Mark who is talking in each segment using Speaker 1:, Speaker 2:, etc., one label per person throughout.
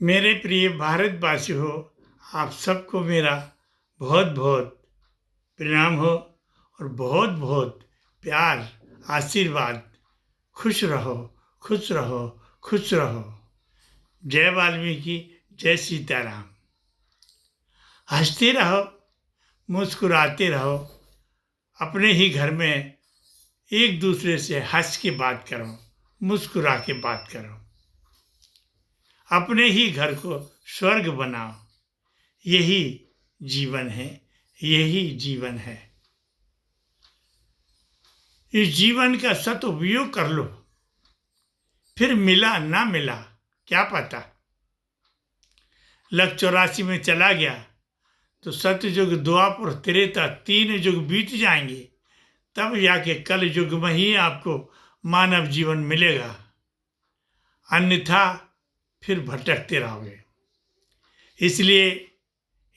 Speaker 1: मेरे प्रिय भारतवासी हो, आप सबको मेरा बहुत बहुत प्रणाम हो और बहुत बहुत प्यार, आशीर्वाद। खुश रहो, खुश रहो, खुश रहो। जय वाल्मीकि, जय सीताराम। हंसते रहो, मुस्कुराते रहो। अपने ही घर में एक दूसरे से हंस के बात करो, मुस्कुरा के बात करो। अपने ही घर को स्वर्ग बनाओ। यही जीवन है, यही जीवन है। इस जीवन का सदुपयोग कर लो। फिर मिला ना मिला क्या पता। लक 84 में चला गया तो सतयुग, द्वापर, त्रेता 3 युग बीत जाएंगे, तब जाके कल युग में ही आपको मानव जीवन मिलेगा। अन्यथा फिर भटकते रहोगे। इसलिए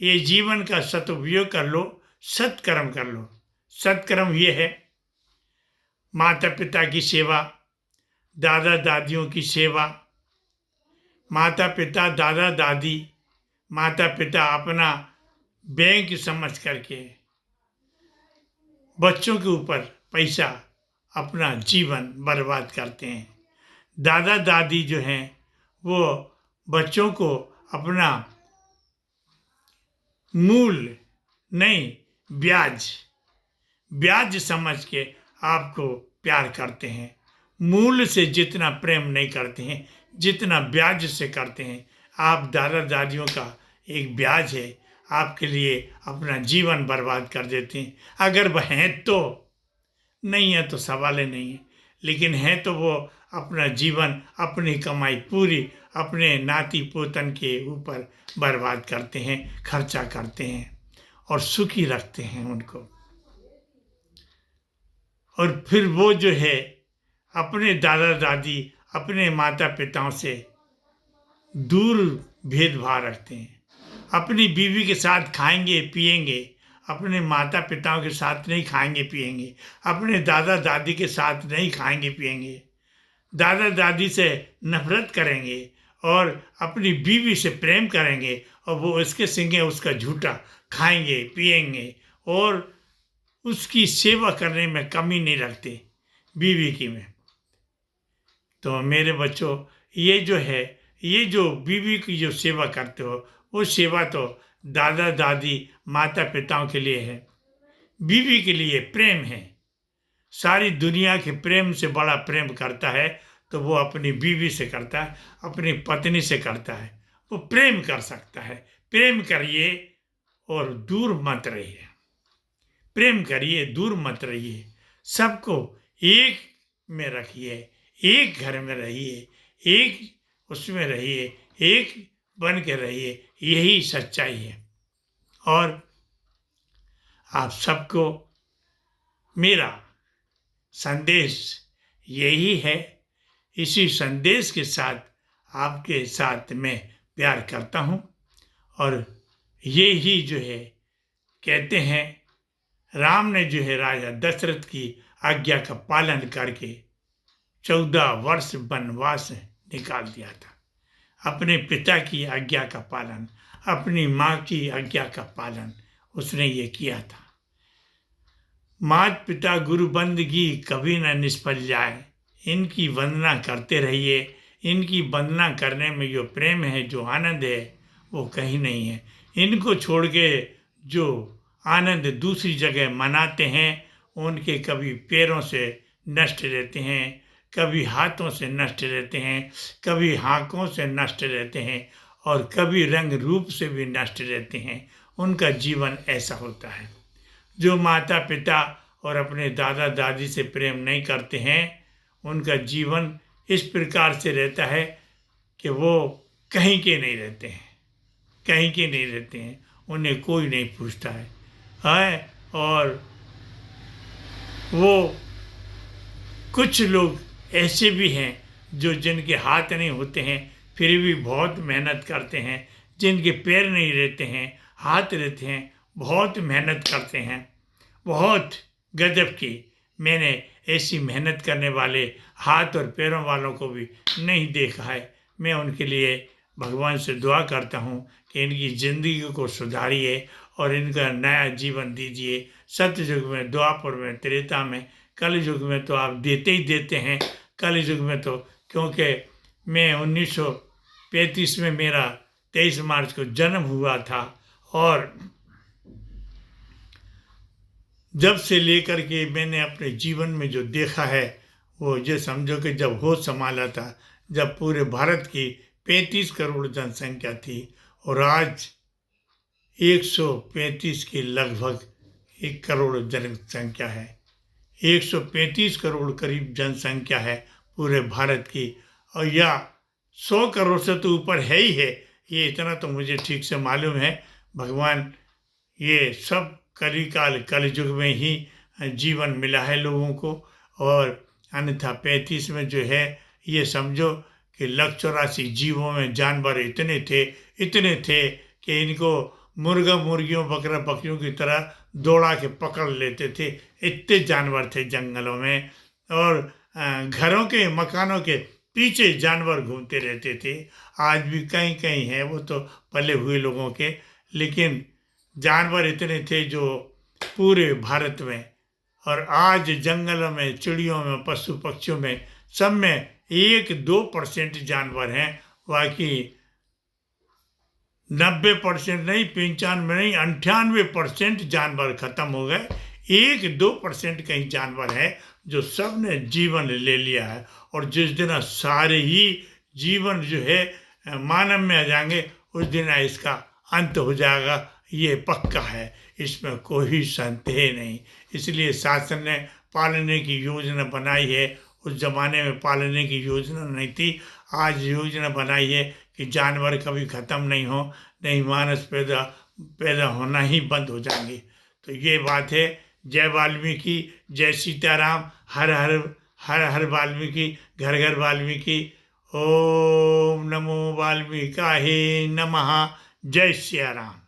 Speaker 1: ये जीवन का सदुपयोग कर लो, सत्कर्म कर लो। सत्कर्म ये है माता पिता की सेवा, दादा दादियों की सेवा। माता पिता, दादा दादी, माता पिता अपना बैंक समझ करके बच्चों के ऊपर पैसा, अपना जीवन बर्बाद करते हैं। दादा दादी जो हैं वो बच्चों को अपना मूल नहीं, ब्याज ब्याज समझ के आपको प्यार करते हैं। मूल से जितना प्रेम नहीं करते हैं, जितना ब्याज से करते हैं। आप दादा दादियों का एक ब्याज है, आपके लिए अपना जीवन बर्बाद कर देते हैं। अगर वह हैं तो, नहीं है तो सवाल ही नहीं है। लेकिन है तो वो अपना जीवन, अपनी कमाई पूरी अपने नाती पोतन के ऊपर बर्बाद करते हैं, खर्चा करते हैं और सुखी रखते हैं उनको। और फिर वो जो है अपने दादा दादी, अपने माता पिताओं से दूर भेदभाव रखते हैं। अपनी बीवी के साथ खाएंगे पिएंगे, अपने माता पिताओं के साथ नहीं खाएंगे पिएंगे। अपने दादा दादी के साथ नहीं खाएंगे पिएंगे। दादा दादी से नफरत करेंगे और अपनी बीवी से प्रेम करेंगे, और वो उसके संगे उसका झूठा खाएंगे पिएंगे और उसकी सेवा करने में कमी नहीं रखते बीवी की में। तो मेरे बच्चों, ये जो है, ये जो बीवी की जो सेवा करते हो, वो सेवा तो दादा दादी माता पिताओं के लिए है। बीवी के लिए प्रेम है। सारी दुनिया के प्रेम से बड़ा प्रेम करता है तो वो अपनी बीवी से करता है, अपनी पत्नी से करता है। वो प्रेम कर सकता है। प्रेम करिए और दूर मत रहिए। प्रेम करिए, दूर मत रहिए। सबको एक में रखिए, एक घर में रहिए, एक उसमें रहिए, एक बन के रहिए। यही सच्चाई है। और आप सबको मेरा संदेश यही है। इसी संदेश के साथ आपके साथ मैं प्यार करता हूँ। और ये ही जो है कहते हैं, राम ने जो है राजा दशरथ की आज्ञा का पालन करके 14 वर्ष वनवास निकाल दिया था। अपने पिता की आज्ञा का पालन, अपनी माँ की आज्ञा का पालन उसने ये किया था। मात पिता गुरु बंदगी कभी न निष्फल जाए। इनकी वंदना करते रहिए। इनकी वंदना करने में जो प्रेम है, जो आनंद है, वो कहीं नहीं है। इनको छोड़ के जो आनंद दूसरी जगह मनाते हैं, उनके कभी पैरों से नष्ट रहते हैं, कभी हाथों से नष्ट रहते हैं, कभी आँखों से नष्ट रहते हैं और कभी रंग रूप से भी नष्ट रहते हैं। उनका जीवन ऐसा होता है। जो माता पिता और अपने दादा दादी से प्रेम नहीं करते हैं, उनका जीवन इस प्रकार से रहता है कि वो कहीं के नहीं रहते हैं, कहीं के नहीं रहते हैं। उन्हें कोई नहीं पूछता है। और वो कुछ लोग ऐसे भी हैं जो जिनके हाथ नहीं होते हैं फिर भी बहुत मेहनत करते हैं, जिनके पैर नहीं रहते हैं, हाथ रहते हैं, बहुत मेहनत करते हैं, बहुत गजब की। मैंने ऐसी मेहनत करने वाले हाथ और पैरों वालों को भी नहीं देखा है। मैं उनके लिए भगवान से दुआ करता हूँ कि इनकी ज़िंदगी को सुधारिए और इनका नया जीवन दीजिए। सत्य युग में, द्वापर में, त्रेता में, कल युग में तो आप देते ही देते हैं। कल युग में तो क्योंकि मैं 1935 में मेरा 23 मार्च को जन्म हुआ था और जब से लेकर के मैंने अपने जीवन में जो देखा है वो ये समझो कि जब होश संभाला था, जब पूरे भारत की 35 करोड़ जनसंख्या थी और आज 135 के लगभग 1 करोड़ जनसंख्या है। 135 करोड़ करीब जनसंख्या है पूरे भारत की, और यह 100 करोड़ से तो ऊपर है ही है। ये इतना तो मुझे ठीक से मालूम है। भगवान ये सब कलिकाल कल युग में ही जीवन मिला है लोगों को, और अन्यथा 35 में जो है ये समझो कि 184 जीवों में जानवर इतने थे कि इनको मुर्गा मुर्गियों बकरा बकरियों की तरह दौड़ा के पकड़ लेते थे। इतने जानवर थे जंगलों में, और घरों के मकानों के पीछे जानवर घूमते रहते थे। आज भी कहीं कहीं है वो तो पले हुए लोगों के, लेकिन जानवर इतने थे जो पूरे भारत में, और आज जंगलों में, चिड़ियों में, पशु पक्षियों में, सब में 1-2% जानवर हैं। बाकी 90% नहीं, 95 नहीं, 98% जानवर खत्म हो गए। 1-2% कहीं जानवर है जो सब ने जीवन ले लिया है, और जिस दिन सारे ही जीवन जो है मानव में आ जाएंगे उस दिन इसका अंत हो जाएगा। ये पक्का है, इसमें कोई संदेह नहीं। इसलिए शासन ने पालने की योजना बनाई है। उस जमाने में पालने की योजना नहीं थी, आज योजना बनाई है कि जानवर कभी ख़त्म नहीं हो, नहीं मानस पैदा होना ही बंद हो जाएंगे। तो ये बात है। जय वाल्मीकि, जय सीताराम, हर हर हर हर वाल्मीकि, घर घर वाल्मीकि। ओम नमो वाल्मीकाय नमः। जय सिया राम।